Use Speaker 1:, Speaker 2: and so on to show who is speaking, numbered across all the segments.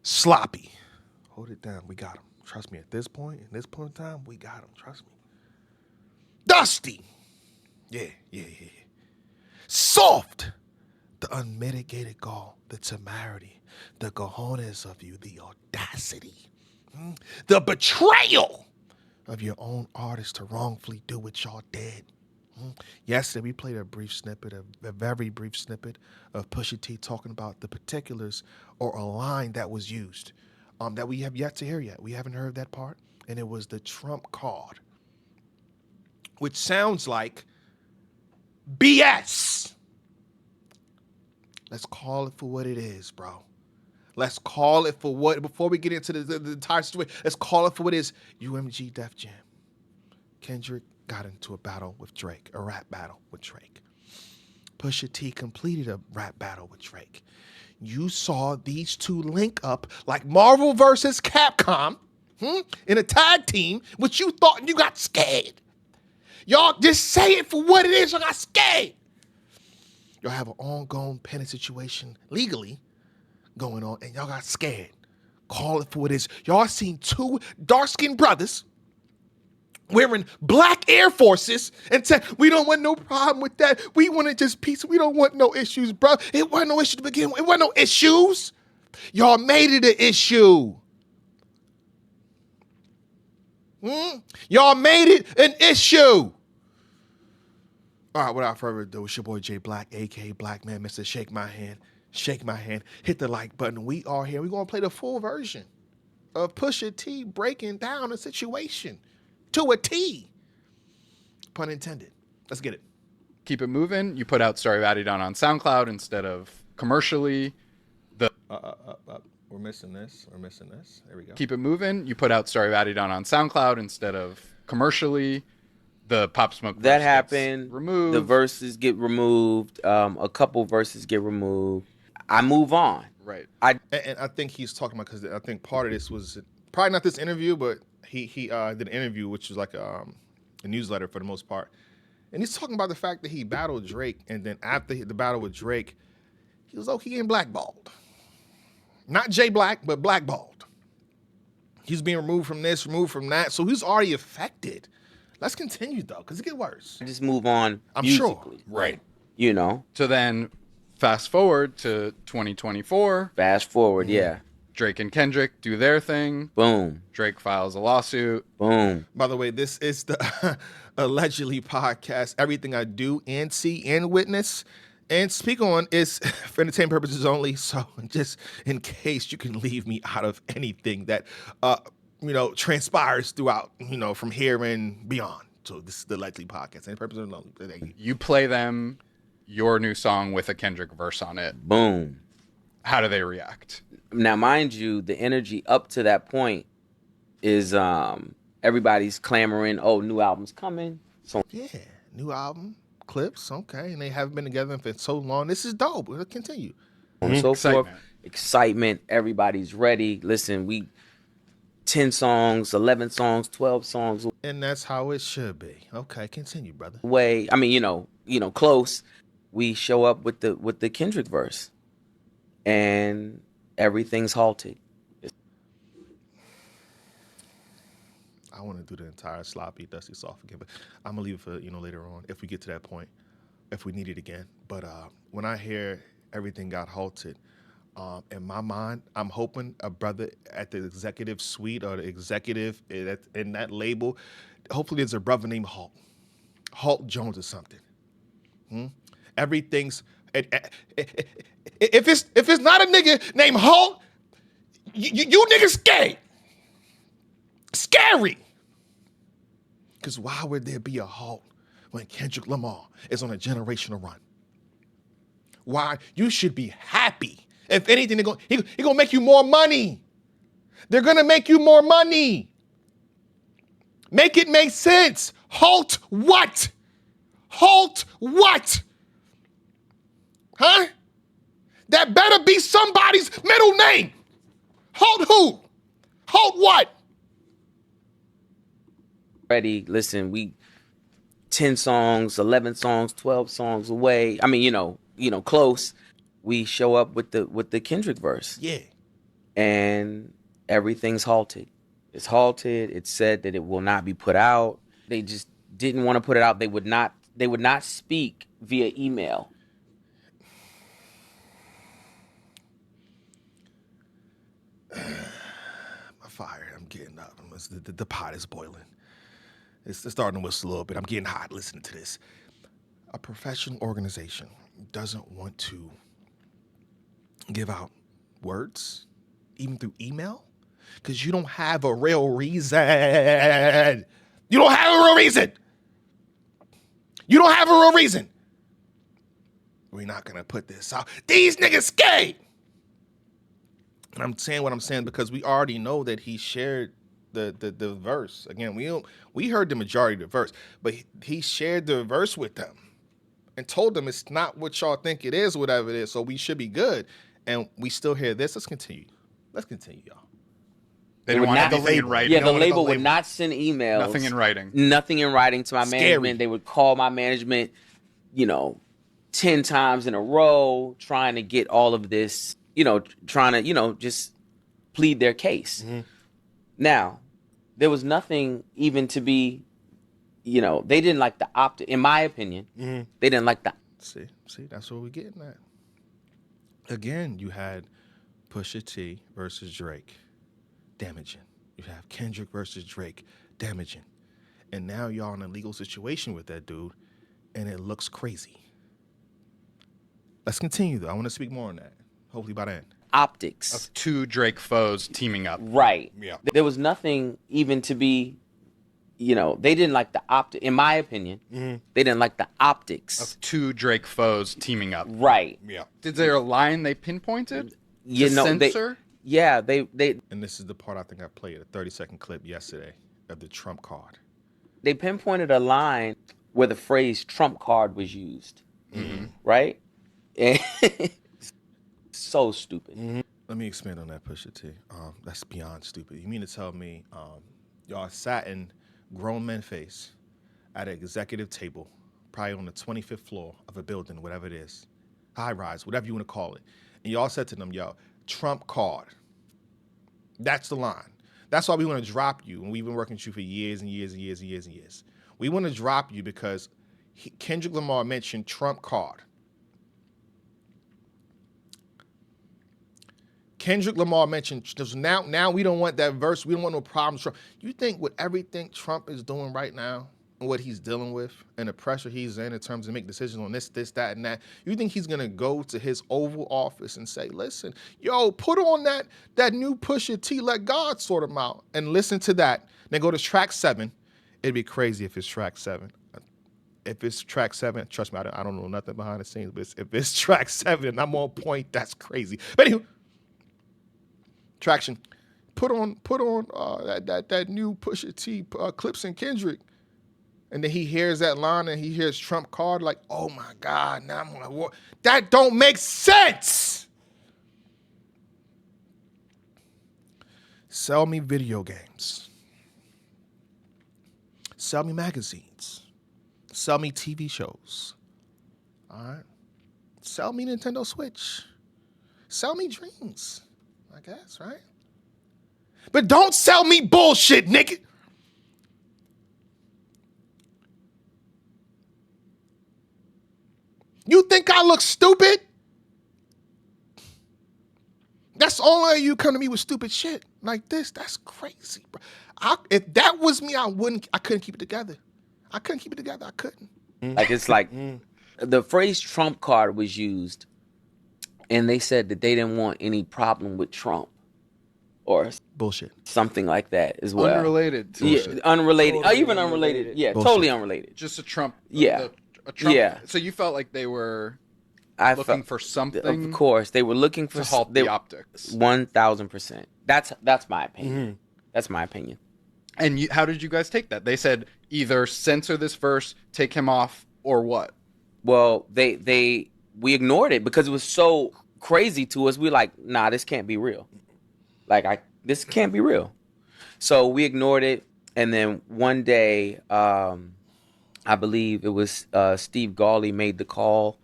Speaker 1: Sloppy. Hold it down. We got him. Trust me, at this point in time, we got him. Trust me. Dusty. Yeah. Soft. The unmitigated gall, the temerity, the cojones of you, the audacity, the betrayal of your own artist to wrongfully do what y'all did. Yesterday, we played a very brief snippet of Pusha T talking about the particulars or a line that was used that we have yet to hear yet. We haven't heard that part. And it was the Trump card, which sounds like BS. Let's call it for what it is, bro. Let's call it for what, before we get into the entire situation, let's call it for what it is. UMG Def Jam. Kendrick got into a battle with Drake, a rap battle with Drake. Pusha T completed a rap battle with Drake. You saw these two link up like Marvel versus Capcom in a tag team, which you thought and you got scared. Y'all just say it for what it is. Y'all got scared. Y'all have an ongoing pending situation legally going on, and y'all got scared. Call it for what it is. Y'all seen two dark-skinned brothers wearing black Air Forces and said, we don't want no problem with that. We want it just peace. We don't want no issues, bro. It wasn't no issue to begin with. It wasn't no issues. Y'all made it an issue. Y'all made it an issue. All right, without further ado, it's your boy Jay Black, a.k.a. Black Man, Mr. Shake My Hand. Shake my hand. Hit the like button. We are here. We're going to play the full version of Pusha T breaking down a situation to a T. Pun intended. Let's get it.
Speaker 2: Keep it moving. You put out Story of Adidon on SoundCloud instead of commercially.
Speaker 1: We're missing this. There we go.
Speaker 2: Keep it moving. You put out Story of Adidon on SoundCloud instead of commercially. The Pop Smoke
Speaker 3: that happened.
Speaker 2: Removed.
Speaker 3: The verses get removed. A couple verses get removed. I move on.
Speaker 2: Right.
Speaker 1: And I think he's talking about, because I think part of this was probably not this interview, but he did an interview, which was like a newsletter for the most part. And he's talking about the fact that he battled Drake, and then after the battle with Drake, he was low-key getting blackballed. Not Jay Black, but blackballed. He's being removed from this, removed from that. So he's already affected. Let's continue, though, because it gets worse.
Speaker 3: Just move on.
Speaker 1: I'm
Speaker 3: musically,
Speaker 1: sure.
Speaker 2: Right.
Speaker 3: You know.
Speaker 2: So then fast forward to 2024.
Speaker 3: Fast forward, yeah.
Speaker 2: Drake and Kendrick do their thing.
Speaker 3: Boom.
Speaker 2: Drake files a lawsuit.
Speaker 3: Boom.
Speaker 1: By the way, this is the Allegedly podcast. Everything I do and see and witness and speak on is for entertainment purposes only. So just in case you can leave me out of anything that transpires throughout, from here and beyond. So this is the Allegedly podcast. Any purpose alone.
Speaker 2: You play them your new song with a Kendrick verse on it.
Speaker 3: Boom.
Speaker 2: How do they react?
Speaker 3: Now, mind you, the energy up to that point is everybody's clamoring, oh, new album's coming. So
Speaker 1: yeah, new album, Clipse, okay. And they haven't been together for so long. This is dope. We'll continue.
Speaker 3: And so forth. Excitement. Everybody's ready. Listen, we 10 songs, 11 songs, 12 songs.
Speaker 1: And that's how it should be. Okay, continue, brother.
Speaker 3: Close. We show up with the Kendrick verse. And everything's halted.
Speaker 1: I want to do the entire sloppy, dusty, soft again, but I'm gonna leave it for later on if we get to that point, if we need it again. But when I hear everything got halted, in my mind, I'm hoping a brother at the executive suite or the executive in that label, hopefully there's a brother named Halt Jones or something. Everything's if it's not a nigga named Halt, you niggas scared. Scary. Because why would there be a halt when Kendrick Lamar is on a generational run? Why? You should be happy. If anything, he gonna make you more money. They're gonna make you more money. Make it make sense. Halt what? Halt what? Huh? That better be somebody's middle name. Halt who? Halt what?
Speaker 3: Ready. Listen, we 10 songs, 11 songs, 12 songs away. Close. We show up with the Kendrick verse.
Speaker 1: Yeah.
Speaker 3: and everything's halted. It's halted. It's said that it will not be put out. They just didn't want to put it out. They would not speak via email.
Speaker 1: I'm fired. I'm getting up. The pot is boiling. It's starting to whistle a little bit. I'm getting hot listening to this. A professional organization doesn't want to give out words, even through email, because you don't have a real reason. You don't have a real reason. You don't have a real reason. We're not going to put this out. These niggas scared. And I'm saying what I'm saying because we already know that he shared the verse. Again, we heard the majority of the verse, but he shared the verse with them and told them it's not what y'all think it is, whatever it is, so we should be good. And we still hear this. Let's continue. y'all.
Speaker 2: They don't want anything in writing.
Speaker 3: Yeah, the label would not send emails.
Speaker 2: Nothing in writing.
Speaker 3: Nothing in writing to my
Speaker 1: Scary.
Speaker 3: management. They would call my management, 10 times in a row, trying to get all of this, trying to, just plead their case. Mm-hmm. Now, there was nothing even to be, they didn't like the in my opinion, mm-hmm. They didn't like the.
Speaker 1: See, that's what we're getting at. Again, you had Pusha T versus Drake, damaging. You have Kendrick versus Drake, damaging. And now y'all in a legal situation with that dude, and it looks crazy. Let's continue, though. I want to speak more on that, hopefully by the end.
Speaker 3: Optics.
Speaker 2: Of two Drake foes teaming up.
Speaker 3: Right.
Speaker 2: Yeah.
Speaker 3: There was nothing even to be, they didn't like the in my opinion, mm-hmm. They didn't like the optics.
Speaker 2: Of two Drake foes teaming up.
Speaker 3: Right.
Speaker 2: Yeah. Is there a line they pinpointed?
Speaker 3: Censor? They.
Speaker 1: And this is the part I think I played, a 30-second clip yesterday of the Trump card.
Speaker 3: They pinpointed a line where the phrase Trump card was used. Mm-hmm. Right? So stupid. Mm-hmm.
Speaker 1: Let me expand on that, Pusha T. That's beyond stupid. You mean to tell me y'all sat in grown men face at an executive table, probably on the 25th floor of a building, whatever it is, high rise, whatever you want to call it, and y'all said to them, yo, Trump card. That's the line. That's why we want to drop you, and we've been working with you for years and years and years and years and years. We want to drop you because Kendrick Lamar mentioned Trump card. Kendrick Lamar mentioned, now we don't want that verse. We don't want no problems. Trump. You think with everything Trump is doing right now and what he's dealing with and the pressure he's in terms of making decisions on this, that, and that, you think he's going to go to his Oval Office and say, listen, yo, put on that new Pusha T, let God sort him out, and listen to that. Then go to track 7. It'd be crazy if it's track 7. If it's track 7, trust me, I don't know nothing behind the scenes, but if it's track 7 and I'm on point, that's crazy. But anyway, traction. Put on that new Pusha T, Clipse and Kendrick, and then he hears that line and he hears Trump card, like, oh my God, now I'm like, what? That don't make sense. Sell me video games. Sell me magazines. Sell me TV shows. All right. Sell me Nintendo Switch. Sell me dreams. I guess, right? But don't sell me bullshit, nigga. You think I look stupid? That's the only way you come to me with stupid shit like this. That's crazy, bro. If that was me, I couldn't keep it together. I couldn't.
Speaker 3: Like, it's like the phrase Trump card was used, and they said that they didn't want any problem with Trump or
Speaker 1: bullshit,
Speaker 3: something like that as well.
Speaker 2: Unrelated to
Speaker 3: it. Unrelated. Totally even unrelated. Yeah, bullshit. Totally unrelated.
Speaker 2: Just a Trump.
Speaker 3: Yeah.
Speaker 2: A Trump.
Speaker 3: Yeah.
Speaker 2: So you felt like they were looking for something?
Speaker 3: Of course. They were looking for
Speaker 2: to halt the optics.
Speaker 3: 1,000%. That's my opinion. Mm-hmm. That's my opinion.
Speaker 2: And how did you guys take that? They said either censor this verse, take him off, or what?
Speaker 3: Well, we ignored it because it was so crazy to us. We like, nah, this can't be real. This can't be real. So we ignored it, and then one day, I believe it was Steve Gawley made the call.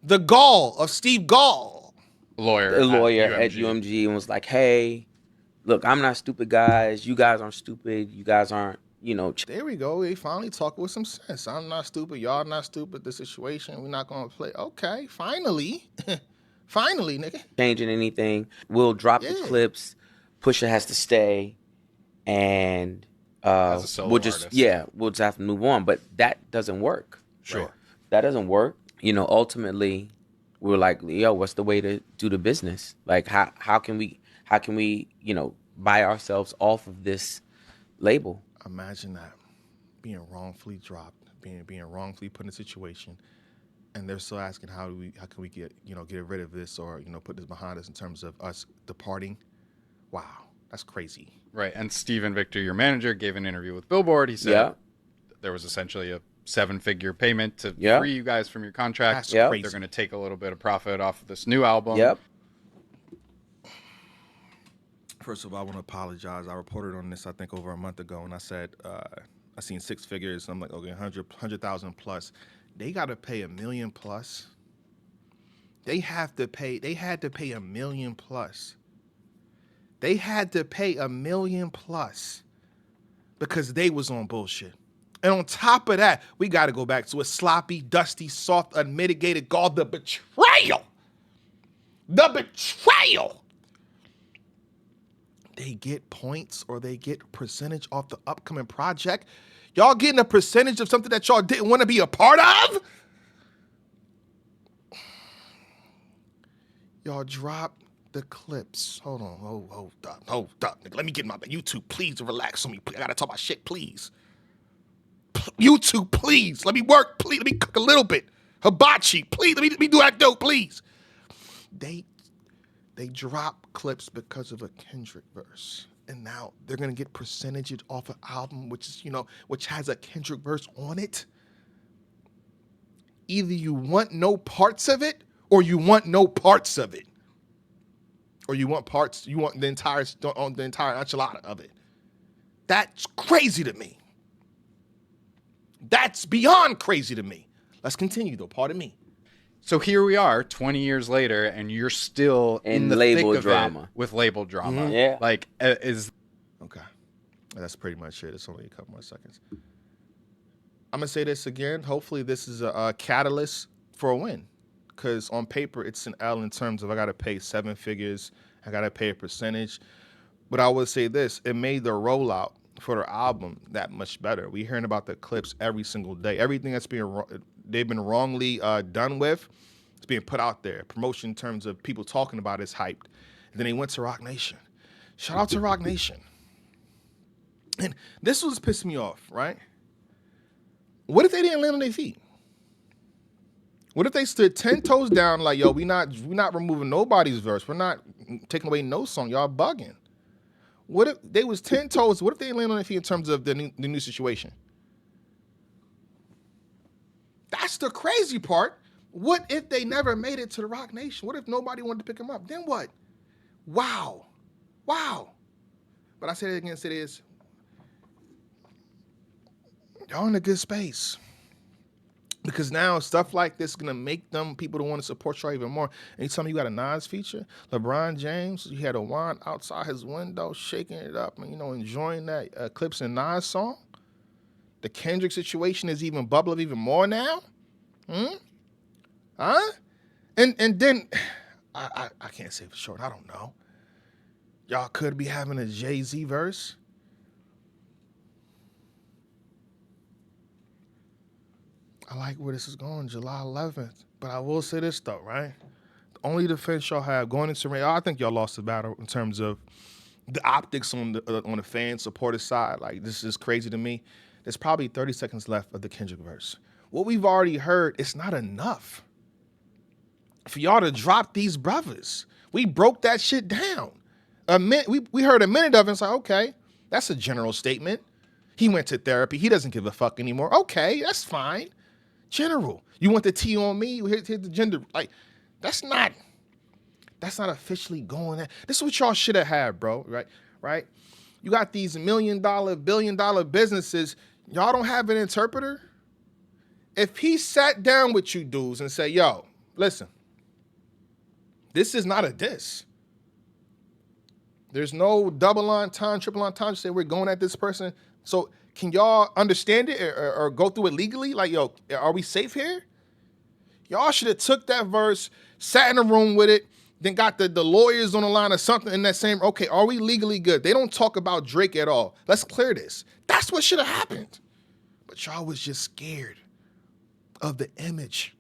Speaker 1: The gall of Steve Gall.
Speaker 2: lawyer
Speaker 3: a lawyer
Speaker 2: at
Speaker 3: at UMG and was like, "Hey, look, I'm not stupid, guys. You guys aren't stupid. You guys aren't,
Speaker 1: There we go. They finally talk with some sense. I'm not stupid. Y'all not stupid. The situation, we're not going to play. Okay, finally. Finally, nigga.
Speaker 3: changing anything. We'll drop the
Speaker 1: Yeah.
Speaker 3: clips. Pusha has to stay, and
Speaker 2: As a solo artist.
Speaker 3: we'll just have to move on. But that doesn't work.
Speaker 2: Sure.
Speaker 1: Right.
Speaker 3: That doesn't work. Ultimately, we were like, yo, what's the way to do the business? Like, how can we buy ourselves off of this label?
Speaker 1: Imagine that. Being wrongfully dropped, being wrongfully put in a situation, and they're still asking how can we get rid of this or put this behind us in terms of us departing. Wow, that's crazy.
Speaker 2: Right. And Steven Victor, your manager, gave an interview with Billboard. He said there was essentially a 7-figure payment to free you guys from your contract.
Speaker 1: That's crazy.
Speaker 2: They're going to take a little bit of profit off of this new album.
Speaker 3: Yep.
Speaker 1: First of all, I want to apologize. I reported on this, I think, over a month ago, and I said I seen 6 figures. I'm like, okay, 100,000 plus. They got to pay $1 million plus. They had to pay $1 million plus. They had to pay $1 million plus because they was on bullshit. And on top of that, we got to go back to a sloppy, dusty, soft, unmitigated called the betrayal. The betrayal. They get points or they get percentage off the upcoming project. Y'all getting a percentage of something that y'all didn't want to be a part of? Y'all drop the clips. Hold on. Hold up. Let me get my YouTube, please relax on me. I gotta talk about shit, please. YouTube, please. Let me work, please. Let me cook a little bit. Hibachi, please. Let me do that dope, please. They drop clips because of a Kendrick verse. And now they're gonna get percentages off an album which has a Kendrick verse on it. Either you want no parts of it or you want no parts of it. Or you want parts, you want the entire enchilada of it. That's crazy to me. That's beyond crazy to me. Let's continue though, pardon me.
Speaker 2: So here we are 20 years later and you're still in the
Speaker 3: label
Speaker 2: thick of
Speaker 3: drama.
Speaker 2: it with label drama.
Speaker 3: Mm-hmm. Yeah.
Speaker 2: Like
Speaker 1: Okay. That's pretty much it. It's only a couple more seconds. I'm going to say this again. Hopefully this is a catalyst for a win. Because on paper, it's an L in terms of I got to pay 7 figures. I got to pay a percentage. But I would say this. It made the rollout for their album that much better. We're hearing about the clips every single day. Everything that's they've been wrongly done with, it's being put out there. Promotion in terms of people talking about it's hyped. And then they went to Roc Nation. Shout out to Roc Nation. And this was pissing me off, right? What if they didn't land on their feet? What if they stood 10 toes down like, yo, we not removing nobody's verse. We're not taking away no song. Y'all bugging. What if they was 10 toes? What if they land on their feet in terms of the new situation? That's the crazy part. What if they never made it to the Roc Nation? What if nobody wanted to pick them up? Then what? Wow. But I say it again, say this. Y'all in a good space. Because now stuff like this is going to make people to want to support y'all even more. Anytime you got a Nas feature, LeBron James, he had a wine outside his window, shaking it up and, enjoying that Clipse and Nas song. The Kendrick situation is even bubbling even more now. Huh? And then, I can't say for sure. I don't know. Y'all could be having a Jay-Z verse. I like where this is going, July 11th. But I will say this, though, right? The only defense y'all have going into Ray, I think y'all lost the battle in terms of the optics on the fan supporter side. Like, this is crazy to me. There's probably 30 seconds left of the Kendrick verse. What we've already heard, it's not enough for y'all to drop these brothers. We broke that shit down. We heard a minute of it. It's like, okay, that's a general statement. He went to therapy. He doesn't give a fuck anymore. Okay, that's fine. General. You want the T on me? Here's the gender. Like, that's not officially going there. This is what y'all should have had, bro. Right? You got these $1 million, $1 billion businesses. Y'all don't have an interpreter? If he sat down with you dudes and said, yo, listen, This is not a diss. There's no double entendre, triple entendre. Say we're going at this person. So can y'all understand it or go through it legally? Like, yo, are we safe here? Y'all should have took that verse, sat in a room with it, then got the lawyers on the line or something in that same, okay, are we legally good? They don't talk about Drake at all. Let's clear this. That's what should have happened. But y'all was just scared of the image.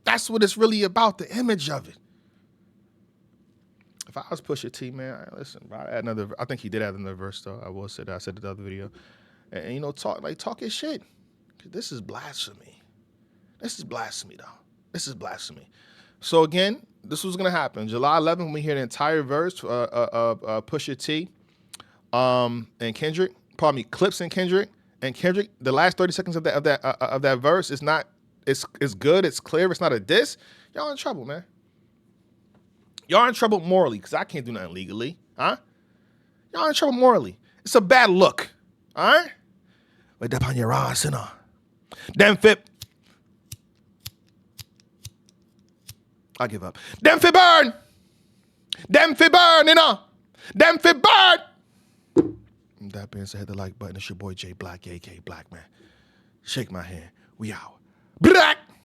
Speaker 1: That's what it's really about, the image of it. If I was Pusha T, man, listen, I think he did add another verse, though. I will say that. I said it in the other video. And you know, talk his shit. This is blasphemy. This is blasphemy, though. This is blasphemy. So, again, this was going to happen. July 11th, we hear the entire verse of Pusha T and Kendrick. Pardon me, Clipse and Kendrick. And Kendrick, the last 30 seconds of that verse is not, it's good, it's clear, it's not a diss. Y'all in trouble, man. Y'all in trouble morally, because I can't do nothing legally. Huh? Y'all in trouble morally. It's a bad look. All right? Wait up on your ass, you know. Them fit. I give up. Them fit burn. Them fit burn, you know. Them fit burn. That being said, hit the like button. It's your boy J Black, AK Black Man. Shake my hand. We out. Black.